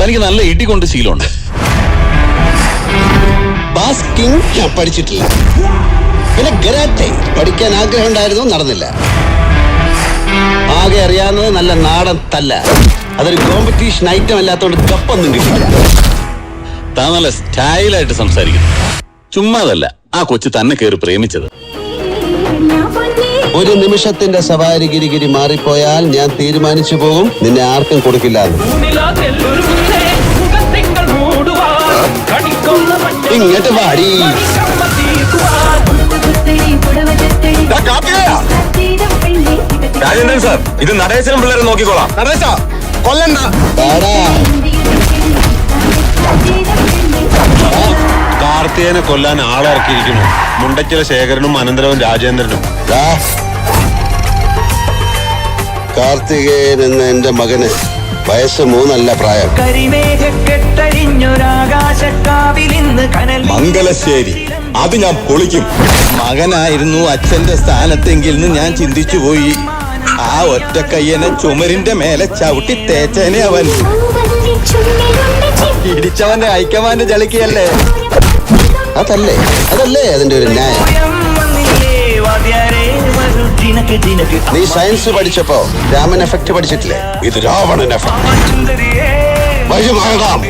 തനിക്ക് നല്ല ഇടികൊണ്ട് ശീലമുണ്ട്. ബാസ്കിംഗ് ഞാൻ പഠിച്ചിട്ടില്ല. പിന്നെ ഗരാറ്റെ പഠിക്കാൻ ആഗ്രഹം ഉണ്ടായിരുന്നു, നടന്നില്ല. ആകെ അറിയാവുന്നത് നല്ല നാടൻ തല്ല. അതൊരു കോമ്പറ്റീഷൻ ഐറ്റം അല്ലാത്തോണ്ട് കപ്പൊന്നും കിട്ടില്ല. താൻ നല്ല സ്റ്റൈലായിട്ട് സംസാരിക്കുന്നു. ചുമ്മാതല്ല ആ കൊച്ചു തന്നെ കയറി പ്രേമിച്ചത്. ഒരു നിമിഷത്തിന്റെ സവാരി ഗിരിഗിരി മാറിപ്പോയാൽ ഞാൻ തീരുമാനിച്ചു പോകും, നിന്നെ ആർക്കും കൊടുക്കില്ല. ഇങ്ങോട്ട് വാടി. രാജേന്ദ്രൻ സാർ, ഇത് നടേശനും പിള്ളേരെ നോക്കിക്കോളാം. നടേശ കൊല്ലണ്ട. കാർത്തികനെ കൊല്ലാൻ ആളിറക്കിയിരിക്കുന്നു. മുണ്ടച്ചില ശേഖരനും അനന്തരവും രാജേന്ദ്രനും. കാർത്തികേയൻ എന്ന എന്റെ മകന് വയസ്സ് 3 അല്ല പ്രായം. മംഗലശ്ശേരി അത് ഞാൻ പൊളിക്കും. മകനായിരുന്നു അച്ഛന്റെ സ്ഥാനത്തെങ്കിൽ ഞാൻ ചിന്തിച്ചു പോയി. ആ ഒറ്റ കയ്യനെ ചുമരിന്റെ മേലെ ചവിട്ടി തേച്ചേനെ അവൻ. ഇടിച്ചവന്റെ ഹൈക്കമാൻഡ് ചളിക്കയല്ലേ. അതല്ലേ അതിന്റെ ഒരു ന്യായം. നീ സയൻസ് പഠിച്ചപ്പോ രാമൻ എഫക്ട് പഠിച്ചിട്ടില്ലേ? ഇത് രാവണൻ എഫക്ട്. വഴി മാറാം.